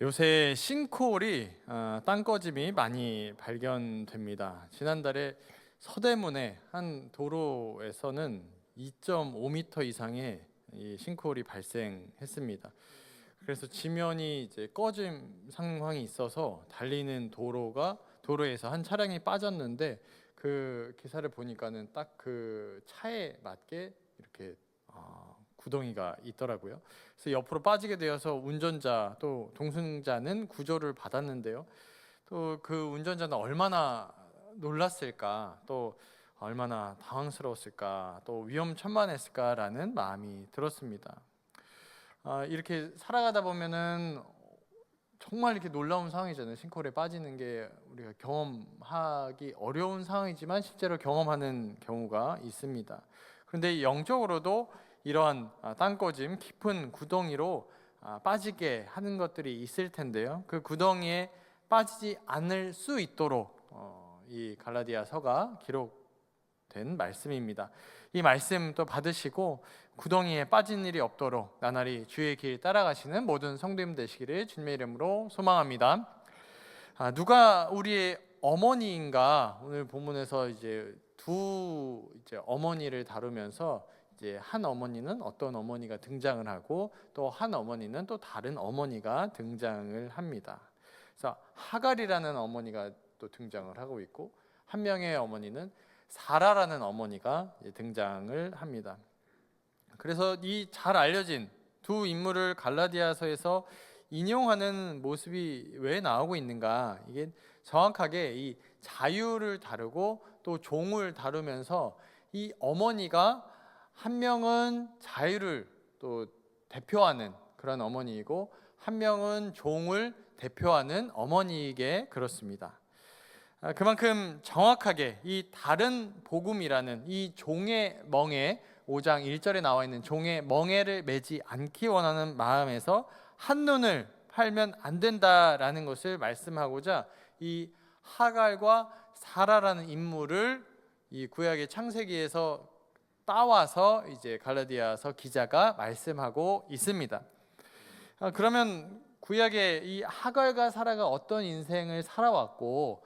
요새 싱크홀이 땅꺼짐이 많이 발견됩니다. 지난달에 서대문의 한 도로에서는 2.5m 이상의 이 싱크홀이 발생했습니다. 그래서 지면이 이제 꺼짐 상황이 있어서 달리는 도로에서 한 차량이 빠졌는데, 그 기사를 보니까는 딱 그 차에 맞게 이렇게 구덩이가 있더라고요. 그래서 옆으로 빠지게 되어서 운전자 또 동승자는 구조를 받았는데요. 또 그 운전자는 얼마나 놀랐을까, 또 얼마나 당황스러웠을까, 또 위험천만했을까라는 마음이 들었습니다. 이렇게 살아가다 보면은 정말 이렇게 놀라운 상황이잖아요. 싱크홀에 빠지는 게 우리가 경험하기 어려운 상황이지만 실제로 경험하는 경우가 있습니다. 그런데 영적으로도 이러한 땅꺼짐, 깊은 구덩이로 빠지게 하는 것들이 있을 텐데요. 그 구덩이에 빠지지 않을 수 있도록 이 갈라디아서가 기록된 말씀입니다. 이 말씀 또 받으시고 구덩이에 빠진 일이 없도록 나날이 주의 길 따라가시는 모든 성도님 되시기를 주님의 이름으로 소망합니다. 누가 우리의 어머니인가? 오늘 본문에서 이제 두 어머니를 다루면서 이제 한 어머니는 어떤 어머니가 등장을 하고 또 한 어머니는 또 다른 어머니가 등장을 합니다. 그래서 하갈이라는 어머니가 또 등장을 하고 있고, 한 명의 어머니는 사라라는 어머니가 등장을 합니다. 그래서 이 잘 알려진 두 인물을 갈라디아서에서 인용하는 모습이 왜 나오고 있는가? 이게 정확하게 이 자유를 다루고 또 종을 다루면서 이 어머니가 한 명은 자유를 또 대표하는 그런 어머니이고 한 명은 종을 대표하는 어머니이게 그렇습니다. 그만큼 정확하게 이 다른 복음이라는 이 종의 멍에 5장 1절에 나와 있는 종의 멍에를 매지 않기 원하는 마음에서 한눈을 팔면 안 된다라는 것을 말씀하고자 이 하갈과 사라라는 인물을 이 구약의 창세기에서 따와서 이제 갈라디아서 기자가 말씀하고 있습니다. 그러면 구약의 이 하갈과 사라가 어떤 인생을 살아왔고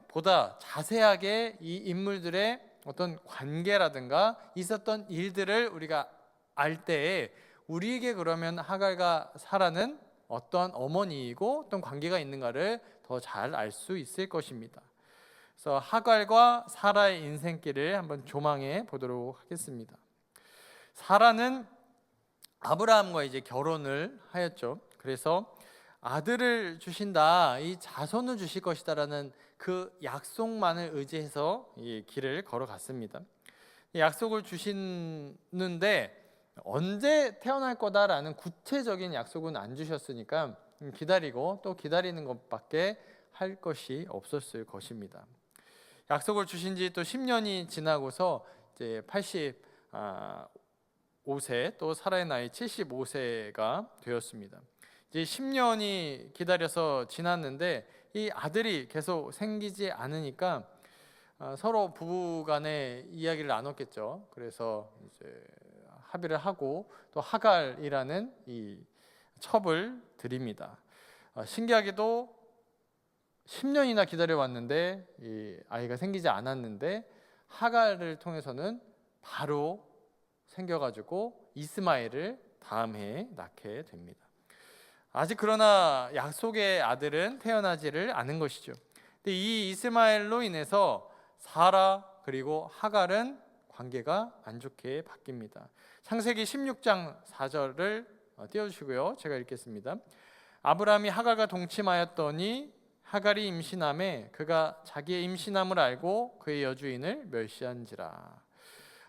보다 자세하게 이 인물들의 어떤 관계라든가 있었던 일들을 우리가 알 때에 우리에게 그러면 하갈과 사라는 어떤 어머니이고 어떤 관계가 있는가를 더 잘 알 수 있을 것입니다. 그래서 하갈과 사라의 인생길을 한번 조망해 보도록 하겠습니다. 사라는 아브라함과 이제 결혼을 하였죠. 그래서 아들을 주신다, 이 자손을 주실 것이다라는 그 약속만을 의지해서 이 길을 걸어갔습니다. 약속을 주시는데 언제 태어날 거다라는 구체적인 약속은 안 주셨으니까 기다리고 또 기다리는 것밖에 할 것이 없었을 것입니다. 약속을 주신 지 또 10년이 지나고서 이제 85세 또 사라의 나이 75세가 되었습니다. 이제 10년이 기다려서 지났는데 이 아들이 계속 생기지 않으니까 서로 부부간에 이야기를 나눴겠죠. 그래서 이제 합의를 하고 또 하갈이라는 이 첩을 드립니다. 신기하게도 10년이나 기다려왔는데 이 아이가 생기지 않았는데 하갈을 통해서는 바로 생겨가지고 이스마엘을 다음 해에 낳게 됩니다. 아직 그러나 약속의 아들은 태어나지를 않은 것이죠. 근데 이 이스마엘로 인해서 사라 그리고 하갈은 관계가 안 좋게 바뀝니다. 창세기 16장 4절을 띄워주시고요. 제가 읽겠습니다. 아브라함이 하갈과 동침하였더니 하갈이 임신함에 그가 자기의 임신함을 알고 그의 여주인을 멸시한지라.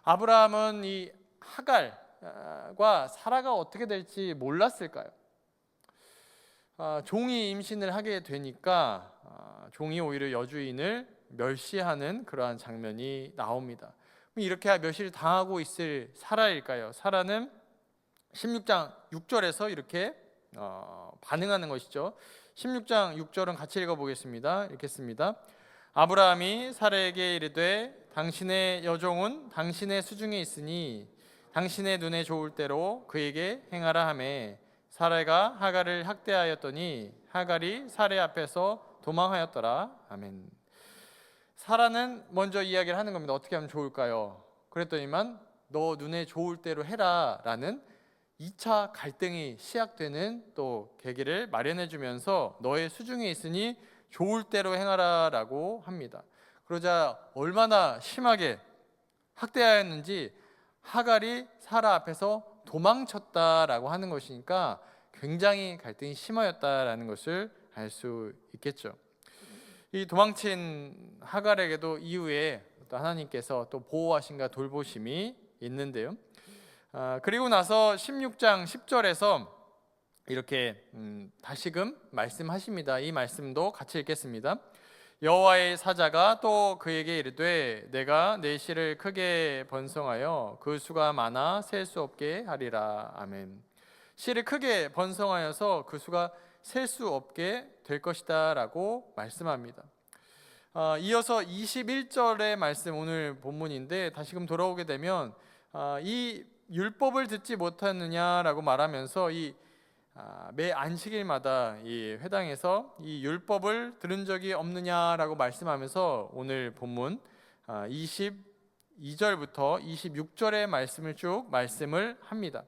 아브라함은 이 하갈과 사라가 어떻게 될지 몰랐을까요? 종이 임신을 하게 되니까 종이 오히려 여주인을 멸시하는 그러한 장면이 나옵니다. 이렇게 멸시를 당하고 있을 사라일까요? 사라는 16장 6절에서 이렇게 반응하는 것이죠. 16장 6절은 같이 읽어보겠습니다. 읽겠습니다. 아브라함이 사라에게 이르되 당신의 여종은 당신의 수중에 있으니 당신의 눈에 좋을 대로 그에게 행하라 하매 사라가 하갈을 학대하였더니 하갈이 사라 앞에서 도망하였더라. 아멘. 사라는 먼저 이야기를 하는 겁니다. 어떻게 하면 좋을까요? 그랬더니만 너 눈에 좋을 대로 해라 라는 2차 갈등이 시작되는 또 계기를 마련해 주면서 너의 수중에 있으니 좋을 대로 행하라 라고 합니다. 그러자 얼마나 심하게 학대하였는지 하갈이 사라 앞에서 도망쳤다라고 하는 것이니까 굉장히 갈등이 심하였다라는 것을 알 수 있겠죠. 이 도망친 하갈에게도 이후에 또 하나님께서 또 보호하심과 돌보심이 있는데요. 그리고 나서 16장 10절에서 이렇게 다시금 말씀하십니다. 이 말씀도 같이 읽겠습니다. 여호와의 사자가 또 그에게 이르되 내가 내 씨를 크게 번성하여 그 수가 많아 셀 수 없게 하리라. 아멘. 씨를 크게 번성하여서 그 수가 셀 수 없게 될 것이다 라고 말씀합니다. 이어서 21절의 말씀, 오늘 본문인데 다시금 돌아오게 되면 이 율법을 듣지 못하느냐라고 말하면서 매 안식일마다 이 회당에서 이 율법을 들은 적이 없느냐라고 말씀하면서 오늘 본문 22절부터 26절의 말씀을 쭉 말씀을 합니다.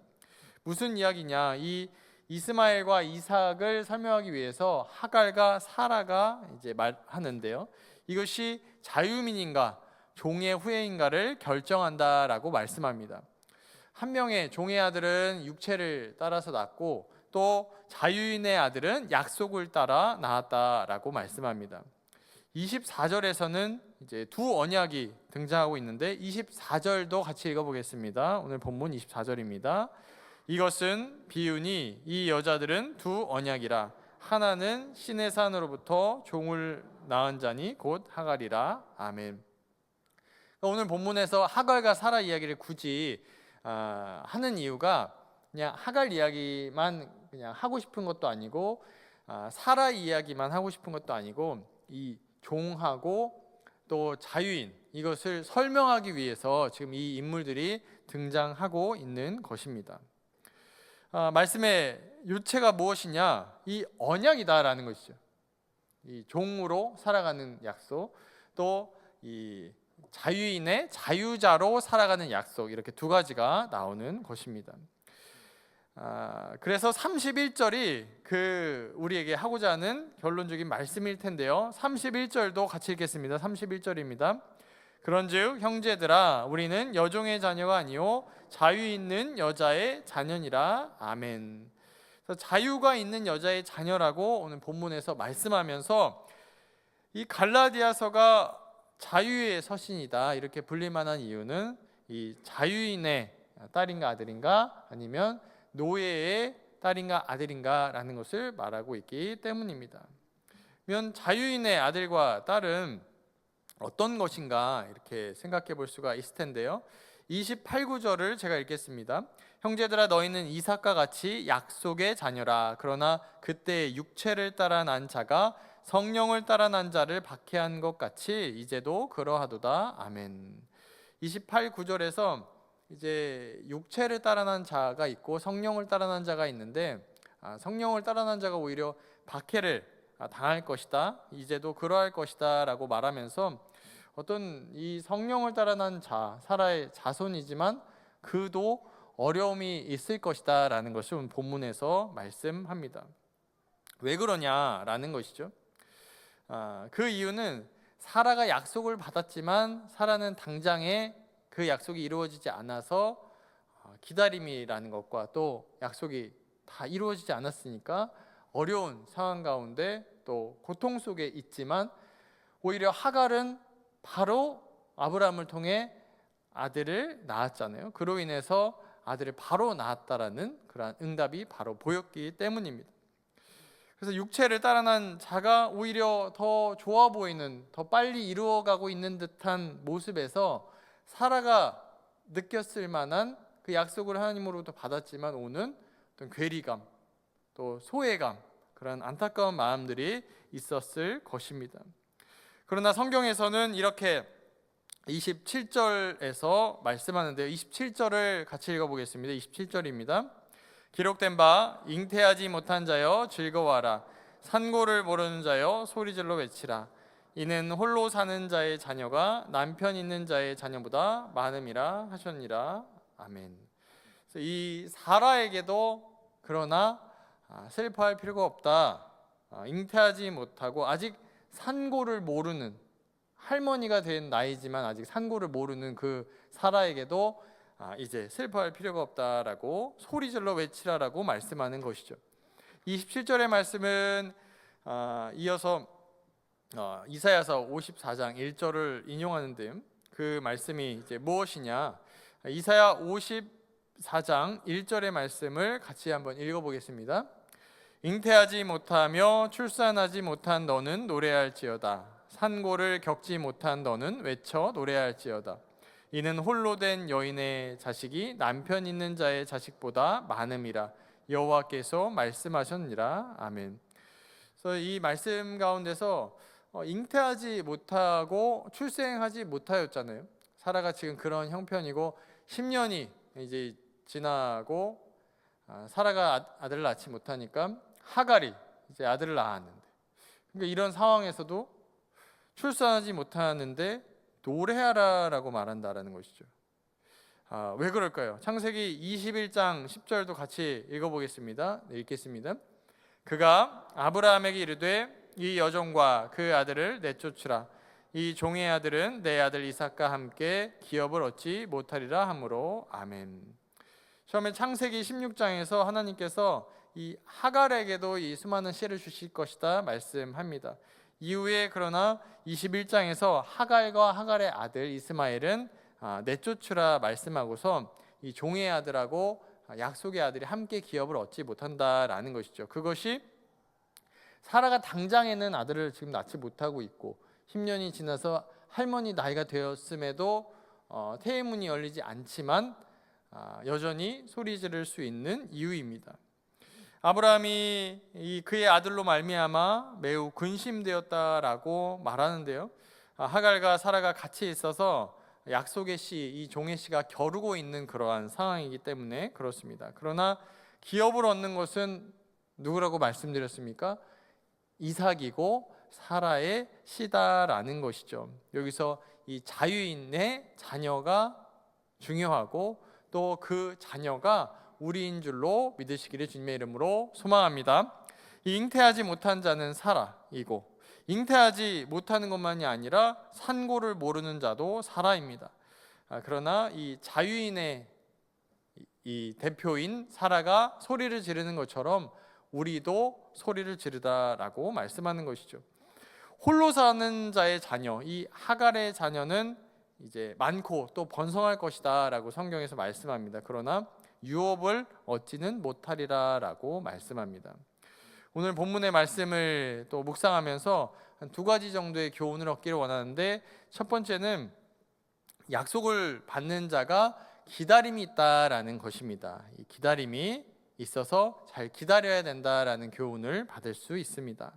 무슨 이야기냐? 이 이스마엘과 이삭을 설명하기 위해서 하갈과 사라가 이제 말하는데요. 이것이 자유민인가 종의 후예인가를 결정한다라고 말씀합니다. 한 명의 종의 아들은 육체를 따라서 낳고 또 자유인의 아들은 약속을 따라 낳았다라고 말씀합니다. 24절에서는 이제 두 언약이 등장하고 있는데 24절도 같이 읽어보겠습니다. 오늘 본문 24절입니다. 이것은 비유니 이 여자들은 두 언약이라 하나는 신의 산으로부터 종을 낳은 자니 곧 하갈이라. 아멘. 오늘 본문에서 하갈과 사라 이야기를 굳이 하는 이유가 그냥 하갈 이야기만 그냥 하고 싶은 것도 아니고 사라 이야기만 하고 싶은 것도 아니고 이 종하고 또 자유인 이것을 설명하기 위해서 지금 이 인물들이 등장하고 있는 것입니다. 말씀의 요체가 무엇이냐? 이 언약이다라는 것이죠. 이 종으로 살아가는 약속, 또 이 자유인의 자유자로 살아가는 약속, 이렇게 두 가지가 나오는 것입니다. 그래서 31절이 우리에게 하고자 하는 결론적인 말씀일 텐데요. 31절도 같이 읽겠습니다. 31절입니다. 그런즉 형제들아 우리는 여종의 자녀가 아니요 자유 있는 여자의 자녀니라. 아멘. 그래서 자유가 있는 여자의 자녀라고 오늘 본문에서 말씀하면서 이 갈라디아서가 자유의 서신이다 이렇게 불릴 만한 이유는 이 자유인의 딸인가 아들인가 아니면 노예의 딸인가 아들인가 라는 것을 말하고 있기 때문입니다. 그러면 자유인의 아들과 딸은 어떤 것인가 이렇게 생각해 볼 수가 있을 텐데요. 28구절을 제가 읽겠습니다. 형제들아 너희는 이삭과 같이 약속의 자녀라. 그러나 그때 육체를 따라 난 자가 성령을 따라 난 자를 박해한 것 같이 이제도 그러하도다. 아멘. 28구절에서 이제 육체를 따라 난 자가 있고 성령을 따라 난 자가 있는데 성령을 따라 난 자가 오히려 박해를 당할 것이다. 이제도 그러할 것이다 라고 말하면서 어떤 이 성령을 따라 난 자, 사라의 자손이지만 그도 어려움이 있을 것이다 라는 것을 본문에서 말씀합니다. 왜 그러냐라는 것이죠. 그 이유는 사라가 약속을 받았지만 사라는 당장에 그 약속이 이루어지지 않아서 기다림이라는 것과 또 약속이 다 이루어지지 않았으니까 어려운 상황 가운데 또 고통 속에 있지만 오히려 하갈은 바로 아브라함을 통해 아들을 낳았잖아요. 그로 인해서 아들을 바로 낳았다라는 그러한 응답이 바로 보였기 때문입니다. 그래서 육체를 따라 난 자가 오히려 더 좋아 보이는, 더 빨리 이루어가고 있는 듯한 모습에서 사라가 느꼈을 만한 그 약속을 하나님으로부터 받았지만 오는 어떤 괴리감, 또 소외감, 그런 안타까운 마음들이 있었을 것입니다. 그러나 성경에서는 이렇게 27절에서 말씀하는데요. 27절을 같이 읽어보겠습니다. 27절입니다. 기록된 바 잉태하지 못한 자여 즐거워하라. 산고를 모르는 자여 소리질러 외치라. 이는 홀로 사는 자의 자녀가 남편 있는 자의 자녀보다 많음이라 하셨니라. 아멘. 이 사라에게도 그러나 슬퍼할 필요가 없다. 잉태하지 못하고 아직 산고를 모르는, 할머니가 된 나이지만 아직 산고를 모르는 그 사라에게도 이제 슬퍼할 필요가 없다라고 소리질러 외치라라고 말씀하는 것이죠. 27절의 말씀은 이어서 이사야서 54장 1절을 인용하는데, 그 말씀이 이제 무엇이냐? 이사야 54장 1절의 말씀을 같이 한번 읽어보겠습니다. 잉태하지 못하며 출산하지 못한 너는 노래할지어다. 산고를 겪지 못한 너는 외쳐 노래할지어다. 이는 홀로 된 여인의 자식이 남편 있는 자의 자식보다 많음이라 여호와께서 말씀하셨니라. 아멘. 그래서 이 말씀 가운데서 잉태하지 못하고 출생하지 못하였잖아요. 사라가 지금 그런 형편이고 10년이 이제 지나고 사라가 아들을 낳지 못하니까 하갈이 이제 아들을 낳았는데, 그러니까 이런 상황에서도 출산하지 못하는데 노래하라라고 말한다라는 것이죠. 왜 그럴까요? 창세기 21장 10절도 같이 읽어보겠습니다. 네, 읽겠습니다. 그가 아브라함에게 이르되 이 여종과 그 아들을 내쫓으라. 이 종의 아들은 내 아들 이삭과 함께 기업을 얻지 못하리라 하므로. 아멘. 처음에 창세기 16장에서 하나님께서 이 하갈에게도 이 수많은 씨를 주실 것이다 말씀합니다. 이후에 그러나 21장에서 하갈과 하갈의 아들 이스마엘은 내쫓으라 말씀하고서 이 종의 아들하고 약속의 아들이 함께 기업을 얻지 못한다라는 것이죠. 그것이 사라가 당장에는 아들을 지금 낳지 못하고 있고 10년이 지나서 할머니 나이가 되었음에도 태의문이 열리지 않지만 여전히 소리 지를 수 있는 이유입니다. 아브라함이 그의 아들로 말미암아 매우 근심되었다라고 말하는데요. 하갈과 사라가 같이 있어서 약속의 씨, 이 종의 씨가 겨루고 있는 그러한 상황이기 때문에 그렇습니다. 그러나 기업을 얻는 것은 누구라고 말씀드렸습니까? 이삭이고 사라의 씨다라는 것이죠. 여기서 이 자유인의 자녀가 중요하고 또 그 자녀가 우리인 줄로 믿으시기를 주님의 이름으로 소망합니다. 잉태하지 못한 자는 사라이고 잉태하지 못하는 것만이 아니라 산고를 모르는 자도 사라입니다. 그러나 이 자유인의 이 대표인 사라가 소리를 지르는 것처럼 우리도 소리를 지르다라고 말씀하는 것이죠. 홀로 사는 자의 자녀, 이 하갈의 자녀는 이제 많고 또 번성할 것이다라고 성경에서 말씀합니다. 그러나 유업을 얻지는 못하리라라고 말씀합니다. 오늘 본문의 말씀을 또 묵상하면서 한 두 가지 정도의 교훈을 얻기를 원하는데, 첫 번째는 약속을 받는 자가 기다림이 있다라는 것입니다. 이 기다림이 있어서 잘 기다려야 된다라는 교훈을 받을 수 있습니다.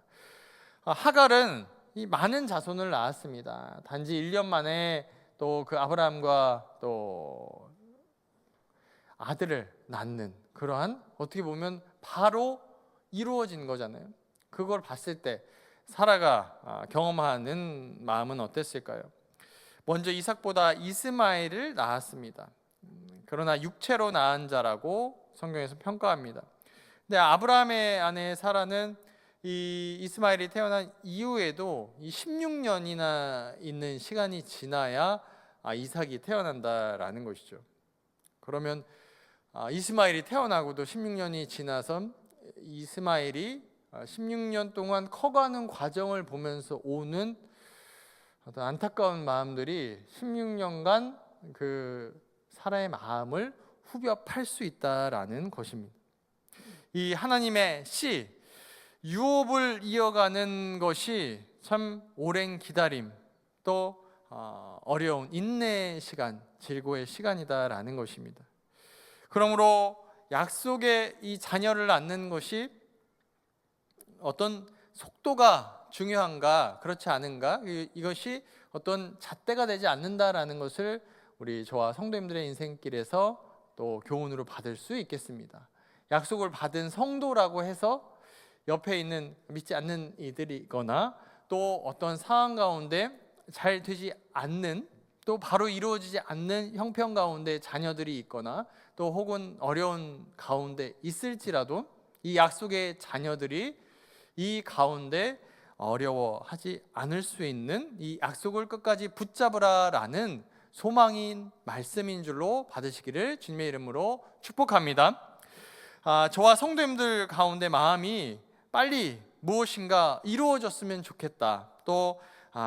하갈은 이 많은 자손을 낳았습니다. 단지 1년 만에 또 그 아브라함과 또 아들을 낳는 그러한, 어떻게 보면 바로 이루어진 거잖아요. 그걸 봤을 때 사라가 경험하는 마음은 어땠을까요? 먼저 이삭보다 이스마엘을 낳았습니다. 그러나 육체로 낳은 자라고 성경에서 평가합니다. 근데 아브라함의 아내 사라는 이 이스마엘이 태어난 이후에도 이 16년이나 있는 시간이 지나야 이삭이 태어난다라는 것이죠. 그러면 이스마엘이 태어나고도 16년이 지나서 이스마엘이 16년 동안 커가는 과정을 보면서 오는 어떤 안타까운 마음들이 16년간 그 사라의 마음을 후벼 팔 수 있다라는 것입니다. 이 하나님의 씨, 유업을 이어가는 것이 참 오랜 기다림, 또 어려운 인내의 시간, 질고의 시간이다라는 것입니다. 그러므로 약속의 이 자녀를 낳는 것이 어떤 속도가 중요한가, 그렇지 않은가, 이것이 어떤 잣대가 되지 않는다라는 것을 우리 저와 성도님들의 인생길에서 또 교훈으로 받을 수 있겠습니다. 약속을 받은 성도라고 해서 옆에 있는 믿지 않는 이들이거나 또 어떤 상황 가운데 잘 되지 않는, 또 바로 이루어지지 않는 형편 가운데 자녀들이 있거나 또 혹은 어려운 가운데 있을지라도 이 약속의 자녀들이 이 가운데 어려워하지 않을 수 있는 이 약속을 끝까지 붙잡으라라는 소망인 말씀인 줄로 받으시기를 주님의 이름으로 축복합니다. 저와 성도님들 가운데 마음이 빨리 무엇인가 이루어졌으면 좋겠다, 또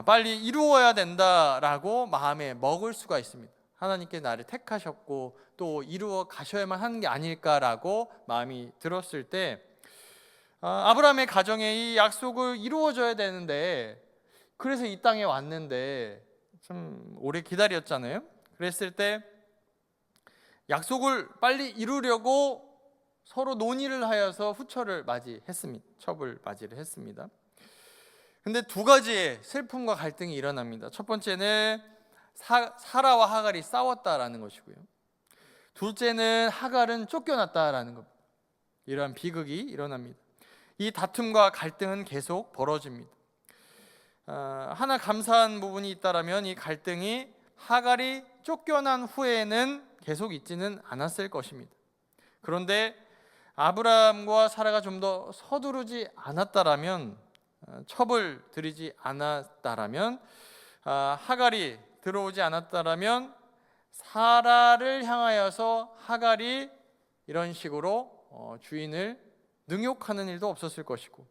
빨리 이루어야 된다라고 마음에 먹을 수가 있습니다. 하나님께 나를 택하셨고 또 이루어 가셔야만 하는 게 아닐까라고 마음이 들었을 때 아브라함의 가정에 이 약속을 이루어져야 되는데, 그래서 이 땅에 왔는데 좀 오래 기다렸잖아요. 그랬을 때 약속을 빨리 이루려고 서로 논의를 하여서 후처를 맞이했습니다. 첩을 맞이를 했습니다. 근데 두 가지의 슬픔과 갈등이 일어납니다. 첫 번째는 사라와 하갈이 싸웠다라는 것이고요. 둘째는 하갈은 쫓겨났다라는 겁니다. 이러한 비극이 일어납니다. 이 다툼과 갈등은 계속 벌어집니다. 하나 감사한 부분이 있다라면 이 갈등이 하갈이 쫓겨난 후에는 계속 있지는 않았을 것입니다. 그런데 아브라함과 사라가 좀 더 서두르지 않았다라면, 첩을 들이지 않았다라면, 하갈이 들어오지 않았다라면 사라를 향하여서 하갈이 이런 식으로 주인을 능욕하는 일도 없었을 것이고,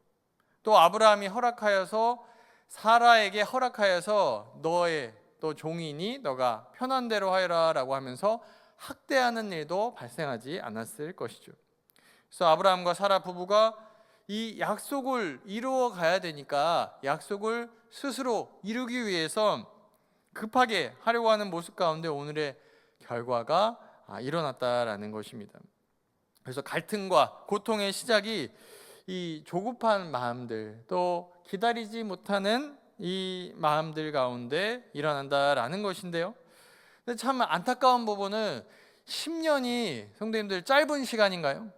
또 아브라함이 허락하여서 사라에게 허락하여서 너의 또 종이니 너가 편한 대로 하여라라고 하면서 학대하는 일도 발생하지 않았을 것이죠. 그래서 아브라함과 사라 부부가 이 약속을 이루어 가야 되니까 약속을 스스로 이루기 위해서 급하게 하려고 하는 모습 가운데 오늘의 결과가 일어났다라는 것입니다. 그래서 갈등과 고통의 시작이 이 조급한 마음들, 또 기다리지 못하는 이 마음들 가운데 일어난다라는 것인데요. 근데 참 안타까운 부분은 10년이 성도님들 짧은 시간인가요?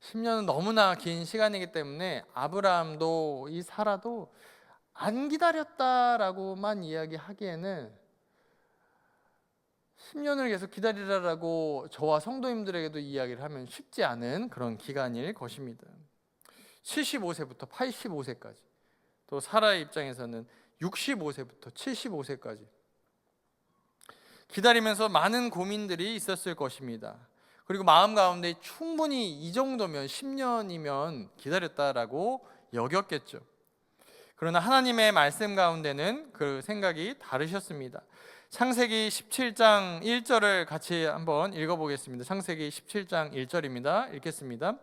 10년은 너무나 긴 시간이기 때문에 아브라함도 이 사라도 안 기다렸다라고만 이야기하기에는 10년을 계속 기다리라라고 저와 성도님들에게도 이야기를 하면 쉽지 않은 그런 기간일 것입니다. 75세부터 85세까지, 또 사라의 입장에서는 65세부터 75세까지 기다리면서 많은 고민들이 있었을 것입니다. 그리고 마음 가운데 충분히 이 정도면 10년이면 기다렸다라고 여겼겠죠. 그러나 하나님의 말씀 가운데는 그 생각이 다르셨습니다. 창세기 17장 1절을 같이 한번 읽어보겠습니다. 창세기 17장 1절입니다. 읽겠습니다.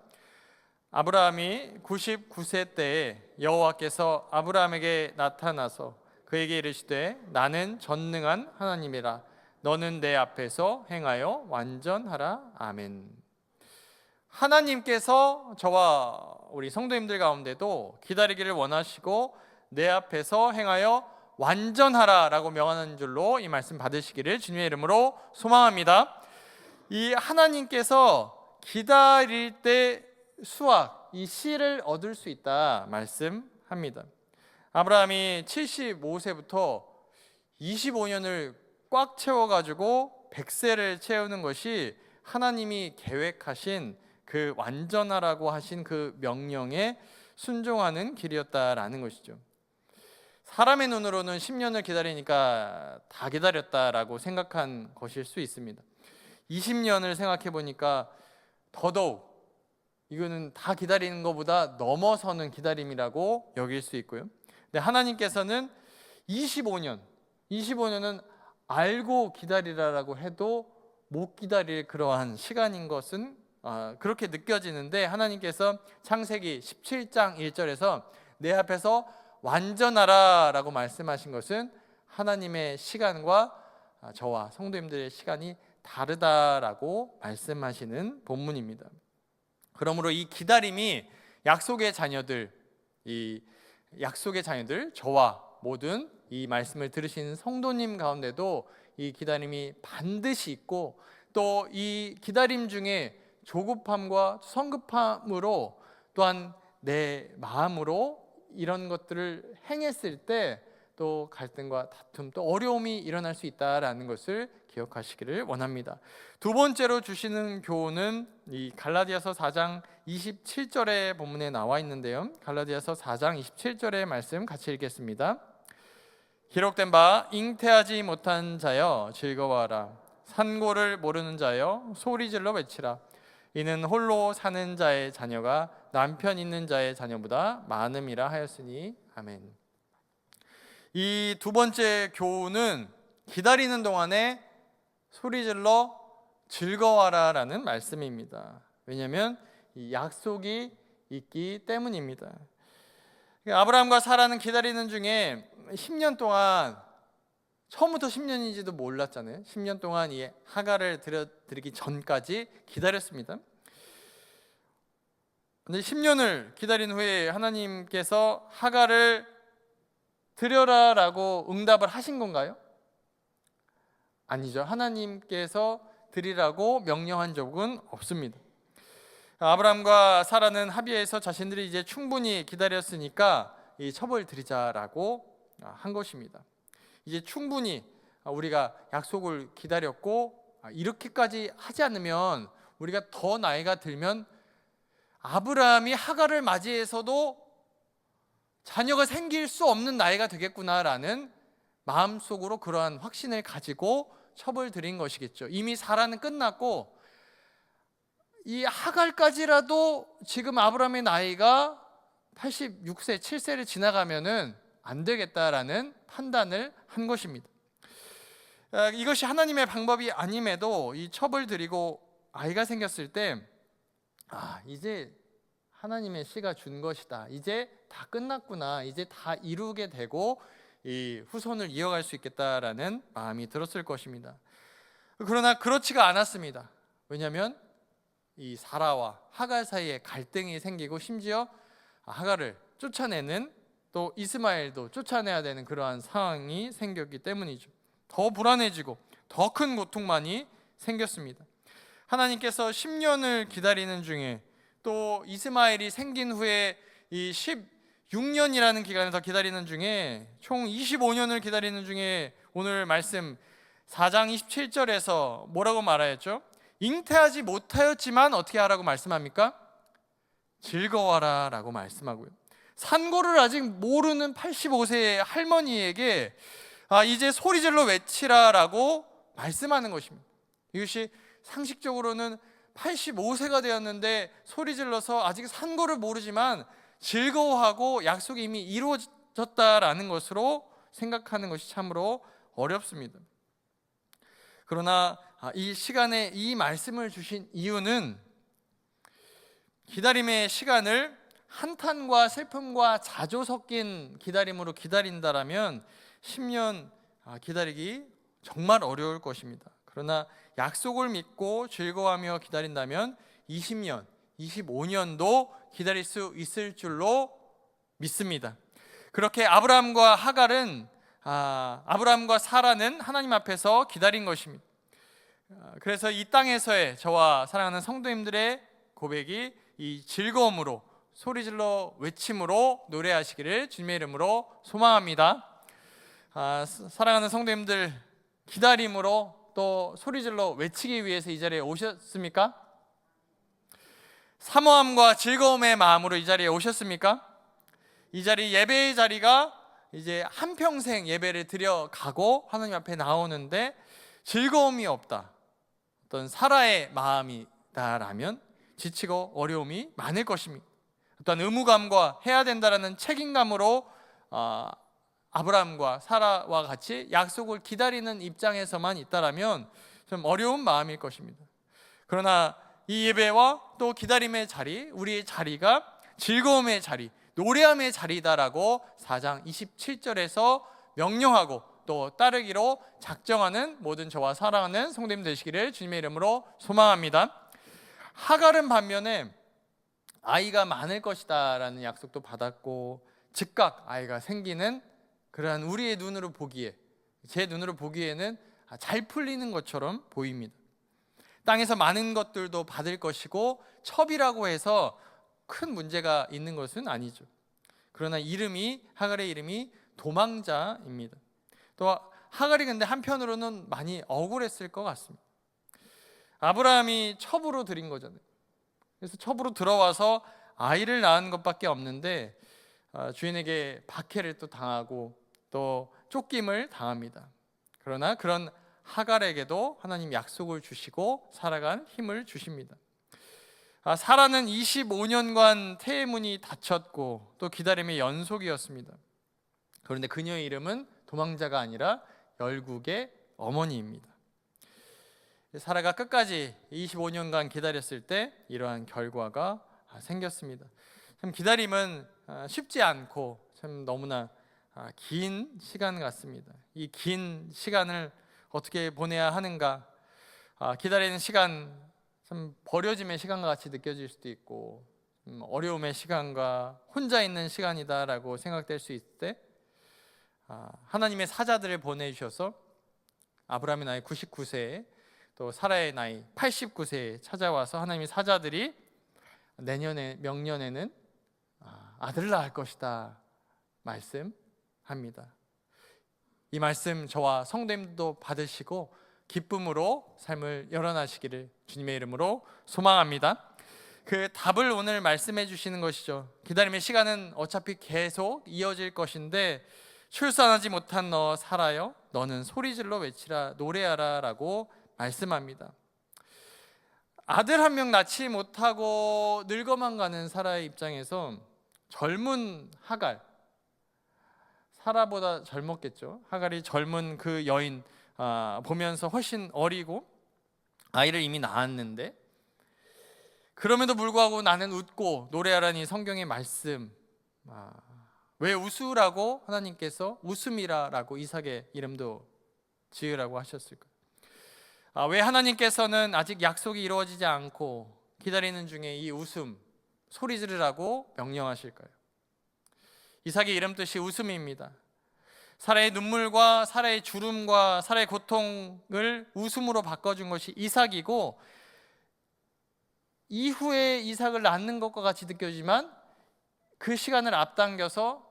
아브라함이 99세 때에 여호와께서 아브라함에게 나타나서 그에게 이르시되 나는 전능한 하나님이라 너는 내 앞에서 행하여 완전하라. 아멘. 하나님께서 저와 우리 성도님들 가운데도 기다리기를 원하시고 내 앞에서 행하여 완전하라라고 명하는 줄로 이 말씀 받으시기를 주님의 이름으로 소망합니다. 이 하나님께서 기다릴 때 수확, 이 씨를 얻을 수 있다 말씀합니다. 아브라함이 75세부터 25년을 꽉 채워가지고 100세를 채우는 것이 하나님이 계획하신 그 완전하라고 하신 그 명령에 순종하는 길이었다라는 것이죠. 사람의 눈으로는 10년을 기다리니까 다 기다렸다라고 생각한 것일 수 있습니다. 20년을 생각해 보니까 더더욱 이거는 다 기다리는 것보다 넘어서는 기다림이라고 여길 수 있고요. 근데 하나님께서는 25년은 알고 기다리라라고 해도 못 기다릴 그러한 시간인 것은 그렇게 느껴지는데, 하나님께서 창세기 17장 1절에서 내 앞에서 완전하라 라고 말씀하신 것은 하나님의 시간과 저와 성도님들의 시간이 다르다라고 말씀하시는 본문입니다. 그러므로 이 기다림이 약속의 자녀들, 저와 모든 이 말씀을 들으시는 성도님 가운데도 이 기다림이 반드시 있고, 또 이 기다림 중에 조급함과 성급함으로 또한 내 마음으로 이런 것들을 행했을 때 또 갈등과 다툼, 또 어려움이 일어날 수 있다라는 것을 기억하시기를 원합니다. 두 번째로 주시는 교훈은 이 갈라디아서 4장 27절의 본문에 나와 있는데요. 갈라디아서 4장 27절의 말씀 같이 읽겠습니다. 기록된 바 잉태하지 못한 자여 즐거워하라. 산고를 모르는 자여 소리질러 외치라. 이는 홀로 사는 자의 자녀가 남편 있는 자의 자녀보다 많음이라 하였으니 아멘. 이 두 번째 교훈은 기다리는 동안에 소리질러 즐거워하라라는 말씀입니다. 왜냐하면 이 약속이 있기 때문입니다. 아브라함과 사라는 기다리는 중에 10년 동안, 처음부터 10년인지도 몰랐잖아요. 10년 동안 이 하갈을 드리기 전까지 기다렸습니다. 근데 10년을 기다린 후에 하나님께서 하갈을 드려라라고 응답을 하신 건가요? 아니죠. 하나님께서 드리라고 명령한 적은 없습니다. 아브라함과 사라는 합의해서 자신들이 이제 충분히 기다렸으니까 이 첩을 드리자라고 한 것입니다. 이제 충분히 우리가 약속을 기다렸고 이렇게까지 하지 않으면 우리가 더 나이가 들면 아브라함이 하갈을 맞이해서도 자녀가 생길 수 없는 나이가 되겠구나라는 마음속으로 그러한 확신을 가지고 첩을 드린 것이겠죠. 이미 사라는 끝났고 이 하갈까지라도 지금 아브라함의 나이가 86세, 7세를 지나가면은 안 되겠다라는 판단을 한 것입니다. 이것이 하나님의 방법이 아님에도 이 첩을 드리고 아이가 생겼을 때 이제 하나님의 씨가 준 것이다. 이제 다 끝났구나. 이제 다 이루게 되고 이 후손을 이어갈 수 있겠다라는 마음이 들었을 것입니다. 그러나 그렇지가 않았습니다. 왜냐하면 이 사라와 하갈 사이에 갈등이 생기고 심지어 하갈을 쫓아내는 또 이스마엘도 쫓아내야 되는 그러한 상황이 생겼기 때문이죠. 더 불안해지고 더 큰 고통만이 생겼습니다. 하나님께서 10년을 기다리는 중에 또 이스마엘이 생긴 후에 이 16년이라는 기간을 더 기다리는 중에 총 25년을 기다리는 중에 오늘 말씀 4장 27절에서 뭐라고 말하였죠? 잉태하지 못하였지만 어떻게 하라고 말씀합니까? 즐거워라 라고 말씀하고요. 산고를 아직 모르는 85세의 할머니에게 이제 소리질러 외치라 라고 말씀하는 것입니다. 이것이 상식적으로는 85세가 되었는데 소리질러서 아직 산고를 모르지만 즐거워하고 약속이 이미 이루어졌다라는 것으로 생각하는 것이 참으로 어렵습니다. 그러나 이 시간에 이 말씀을 주신 이유는 기다림의 시간을 한탄과 슬픔과 자조 섞인 기다림으로 기다린다라면 10년 기다리기 정말 어려울 것입니다. 그러나 약속을 믿고 즐거워하며 기다린다면 20년, 25년도 기다릴 수 있을 줄로 믿습니다. 그렇게 아브라함과 하갈은 아브라함과 사라는 하나님 앞에서 기다린 것입니다. 그래서 이 땅에서의 저와 사랑하는 성도님들의 고백이 이 즐거움으로 소리질러 외침으로 노래하시기를 주님의 이름으로 소망합니다. 사랑하는 성도님들, 기다림으로 또 소리질러 외치기 위해서 이 자리에 오셨습니까? 사모함과 즐거움의 마음으로 이 자리에 오셨습니까? 이 자리 예배의 자리가 이제 한평생 예배를 드려가고 하나님 앞에 나오는데 즐거움이 없다, 어떤 사라의 마음이다라면 지치고 어려움이 많을 것입니다. 어떤 의무감과 해야 된다라는 책임감으로 아브라함과 사라와 같이 약속을 기다리는 입장에서만 있다라면 좀 어려운 마음일 것입니다. 그러나 이 예배와 또 기다림의 자리, 우리의 자리가 즐거움의 자리, 노래함의 자리다라고 4장 27절에서 명령하고 또 따르기로 작정하는 모든 저와 사랑하는 성도님 되시기를 주님의 이름으로 소망합니다. 하갈은 반면에 아이가 많을 것이다 라는 약속도 받았고 즉각 아이가 생기는 그러한 우리의 눈으로 보기에, 제 눈으로 보기에는 잘 풀리는 것처럼 보입니다. 땅에서 많은 것들도 받을 것이고 첩이라고 해서 큰 문제가 있는 것은 아니죠. 그러나 하갈의 이름이 도망자입니다. 또 하갈이 근데 한편으로는 많이 억울했을 것 같습니다. 아브라함이 첩으로 들인 거잖아요. 그래서 첩으로 들어와서 아이를 낳은 것밖에 없는데 주인에게 박해를 또 당하고 또 쫓김을 당합니다. 그러나 그런 하갈에게도 하나님 약속을 주시고 살아간 힘을 주십니다. 사라는 25년간 태문이 닫혔고 또 기다림의 연속이었습니다. 그런데 그녀의 이름은 도망자가 아니라 열국의 어머니입니다. 사라가 끝까지 25년간 기다렸을 때 이러한 결과가 생겼습니다. 참 기다림은 쉽지 않고 참 너무나 긴 시간 같습니다. 이 긴 시간을 어떻게 보내야 하는가? 기다리는 시간 참 버려짐의 시간과 같이 느껴질 수도 있고 어려움의 시간과 혼자 있는 시간이다라고 생각될 수 있을 때 하나님의 사자들을 보내주셔서 아브라함의 나이 99세에 또 사라의 나이 89세에 찾아와서 하나님의 사자들이 명년에는 아들을 낳을 것이다 말씀합니다. 이 말씀 저와 성도님도 받으시고 기쁨으로 삶을 열어나시기를 주님의 이름으로 소망합니다. 그 답을 오늘 말씀해 주시는 것이죠. 기다림의 시간은 어차피 계속 이어질 것인데 출산하지 못한 너 사라여 너는 소리질러 외치라 노래하라 라고 말씀합니다. 아들 한 명 낳지 못하고 늙어만 가는 사라의 입장에서 젊은 하갈, 사라보다 젊었겠죠. 하갈이 젊은 그 여인 보면서 훨씬 어리고 아이를 이미 낳았는데 그럼에도 불구하고 나는 웃고 노래하라니 성경의 말씀 왜 웃으라고 하나님께서 웃음이라라고 이삭의 이름도 지으라고 하셨을까요? 왜 하나님께서는 아직 약속이 이루어지지 않고 기다리는 중에 이 웃음 소리 지르라고 명령하실까요? 이삭의 이름 뜻이 웃음입니다. 사라의 눈물과 사라의 주름과 사라의 고통을 웃음으로 바꿔준 것이 이삭이고 이후에 이삭을 낳는 것과 같이 느껴지지만 그 시간을 앞당겨서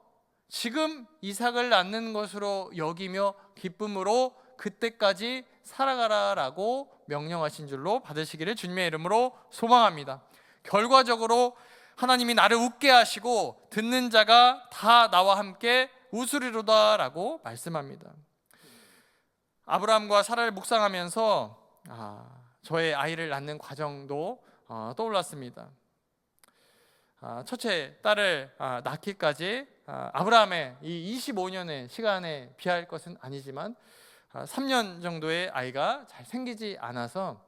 지금 이삭을 낳는 것으로 여기며 기쁨으로 그때까지 살아가라라고 명령하신 줄로 받으시기를 주님의 이름으로 소망합니다. 결과적으로 하나님이 나를 웃게 하시고 듣는 자가 다 나와 함께 웃으리로다 라고 말씀합니다. 아브라함과 사라를 묵상하면서 저의 아이를 낳는 과정도 떠올랐습니다. 첫째 딸을 낳기까지 아브라함의 이 25년의 시간에 비할 것은 아니지만 3년 정도의 아이가 잘 생기지 않아서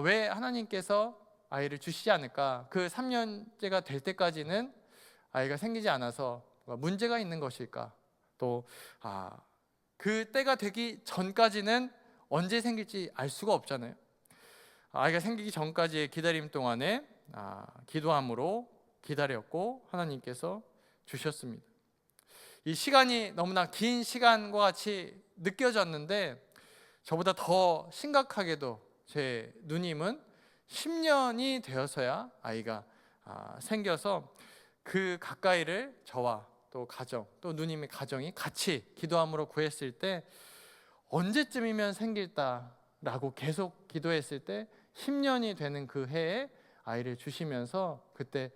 왜 하나님께서 아이를 주시지 않을까? 그 3년째가 될 때까지는 아이가 생기지 않아서 문제가 있는 것일까? 또 그 때가 되기 전까지는 언제 생길지 알 수가 없잖아요. 아이가 생기기 전까지의 기다림 동안에 기도함으로 기다렸고 하나님께서 주셨습니다. 이 시간이 너무나 긴 시간과 같이 느껴졌는데 저보다 더 심각하게도 제 누님은 10년이 되어서야 아이가 생겨서 그 가까이를 저와 또 가정 또 누님의 가정이 같이 기도함으로 구했을 때 언제쯤이면 생길다라고 계속 기도했을 때 10년이 되는 그 해에 아이를 주시면서 그때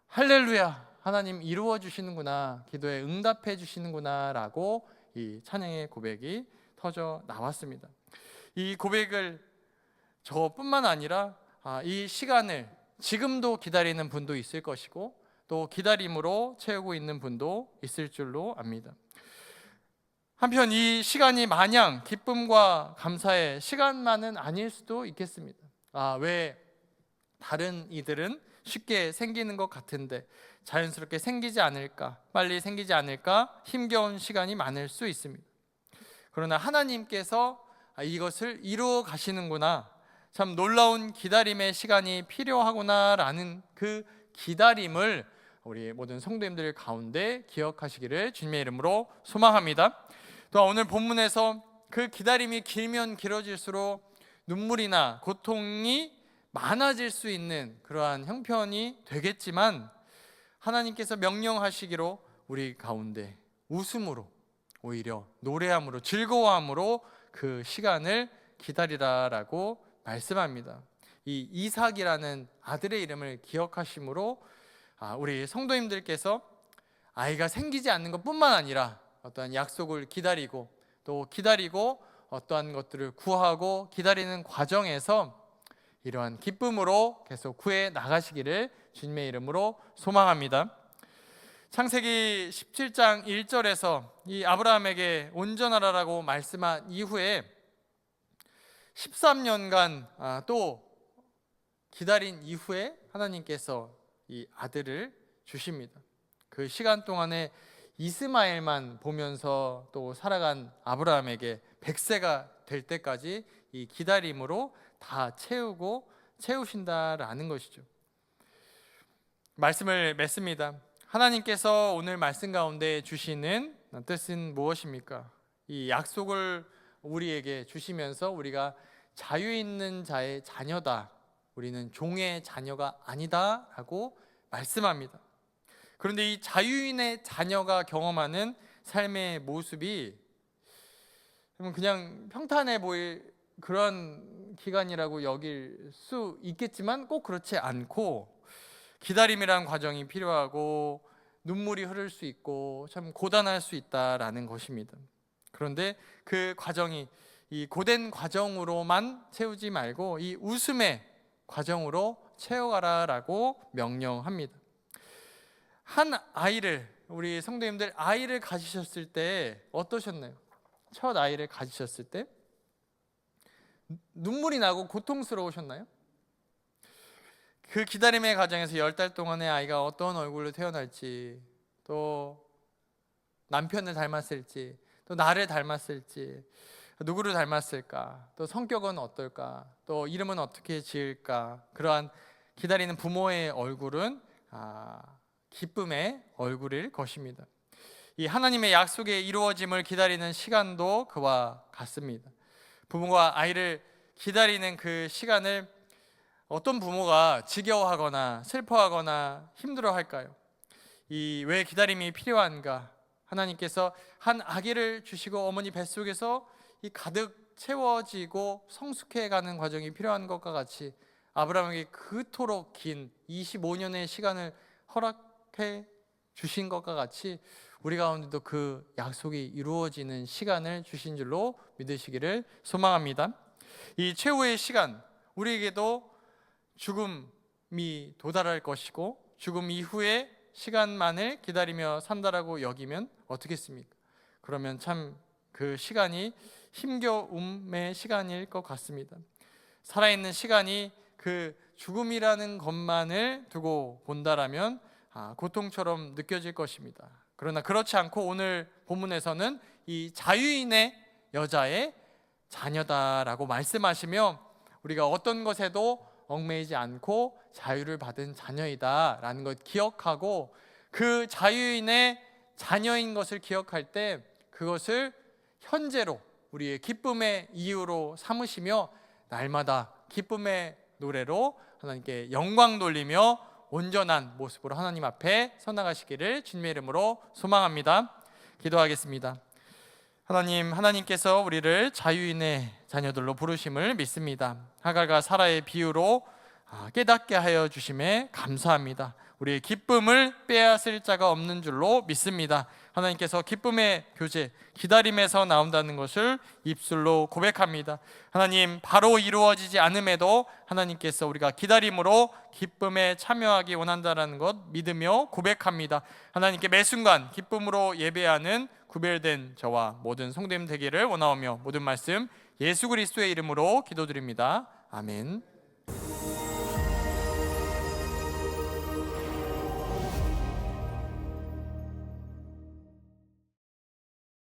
할렐루야 하나님 이루어 주시는구나 기도에 응답해 주시는구나 라고 이 찬양의 고백이 터져 나왔습니다. 이 고백을 저뿐만 아니라 이 시간을 지금도 기다리는 분도 있을 것이고 또 기다림으로 채우고 있는 분도 있을 줄로 압니다. 한편 이 시간이 마냥 기쁨과 감사의 시간만은 아닐 수도 있겠습니다. 왜 다른 이들은 쉽게 생기는 것 같은데 자연스럽게 생기지 않을까, 빨리 생기지 않을까 힘겨운 시간이 많을 수 있습니다. 그러나 하나님께서 이것을 이루어 가시는구나, 참 놀라운 기다림의 시간이 필요하구나라는 그 기다림을 우리 모든 성도님들 가운데 기억하시기를 주님의 이름으로 소망합니다. 또 오늘 본문에서 그 기다림이 길면 길어질수록 눈물이나 고통이 많아질 수 있는 그러한 형편이 되겠지만, 하나님께서 명령하시기로 우리 가운데 웃음으로, 오히려 노래함으로, 즐거워함으로 그 시간을 기다리라라고 말씀합니다. 이 이삭이라는 아들의 이름을 기억하심으로 우리 성도님들께서 아이가 생기지 않는 것뿐만 아니라 어떠한 약속을 기다리고, 또 기다리고 어떠한 것들을 구하고 기다리는 과정에서 이러한 기쁨으로 계속 구해 나가시기를 주님의 이름으로 소망합니다. 창세기 17장 1절에서 이 아브라함에게 온전하라라고 말씀한 이후에 13년간 또 기다린 이후에 하나님께서 이 아들을 주십니다. 그 시간 동안에 이스마엘만 보면서 또 살아간 아브라함에게 100세가 될 때까지 이 기다림으로 다 채우신다라는 것이죠. 말씀을 맺습니다. 하나님께서 오늘 말씀 가운데 주시는 뜻은 무엇입니까? 이 약속을 우리에게 주시면서 우리가 자유 있는 자의 자녀다, 우리는 종의 자녀가 아니다 라고 말씀합니다. 그런데 이 자유인의 자녀가 경험하는 삶의 모습이 그냥 평탄해 보일 그런 기간이라고 여길 수 있겠지만 꼭 그렇지 않고, 기다림이란 과정이 필요하고 눈물이 흐를 수 있고 참 고단할 수 있다라는 것입니다. 그런데 그 과정이 이 고된 과정으로만 채우지 말고 이 웃음의 과정으로 채워가라라고 명령합니다. 한 아이를, 우리 성도님들 아이를 가지셨을 때 어떠셨나요? 첫 아이를 가지셨을 때 눈물이 나고 고통스러우셨나요? 그 기다림의 과정에서 10달 동안의 아이가 어떤 얼굴로 태어날지, 또 남편을 닮았을지, 또 나를 닮았을지, 누구를 닮았을까, 또 성격은 어떨까, 또 이름은 어떻게 지을까, 그러한 기다리는 부모의 얼굴은 기쁨의 얼굴일 것입니다. 이 하나님의 약속의 이루어짐을 기다리는 시간도 그와 같습니다. 부모가 아이를 기다리는 그 시간을 어떤 부모가 지겨워하거나 슬퍼하거나 힘들어할까요? 이 왜 기다림이 필요한가? 하나님께서 한 아기를 주시고 어머니 뱃속에서 이 가득 채워지고 성숙해가는 과정이 필요한 것과 같이 아브라함에게 그토록 긴 25년의 시간을 허락해 주신 것과 같이 우리 가운데도 그 약속이 이루어지는 시간을 주신 줄로 믿으시기를 소망합니다. 이 최후의 시간, 우리에게도 죽음이 도달할 것이고 죽음 이후의 시간만을 기다리며 산다라고 여기면 어떻겠습니까? 그러면 참 그 시간이 힘겨움의 시간일 것 같습니다. 살아있는 시간이 그 죽음이라는 것만을 두고 본다라면 고통처럼 느껴질 것입니다. 그러나 그렇지 않고 오늘 본문에서는 이 자유인의 여자의 자녀다라고 말씀하시며 우리가 어떤 것에도 얽매이지 않고 자유를 받은 자녀이다라는 것 기억하고, 그 자유인의 자녀인 것을 기억할 때 그것을 현재로 우리의 기쁨의 이유로 삼으시며 날마다 기쁨의 노래로 하나님께 영광 돌리며 온전한 모습으로 하나님 앞에 서나가시기를 주님의 이름으로 소망합니다. 기도하겠습니다. 하나님께서 우리를 자유인의 자녀들로 부르심을 믿습니다. 하갈과 사라의 비유로 깨닫게 하여 주심에 감사합니다. 우리의 기쁨을 빼앗을 자가 없는 줄로 믿습니다. 하나님께서 기쁨의 교제, 기다림에서 나온다는 것을 입술로 고백합니다. 하나님, 바로 이루어지지 않음에도 하나님께서 우리가 기다림으로 기쁨에 참여하기 원한다는 것 믿으며 고백합니다. 하나님께 매 순간 기쁨으로 예배하는 구별된 저와 모든 성도님 되기를 원하오며 모든 말씀 예수 그리스도의 이름으로 기도드립니다. 아멘.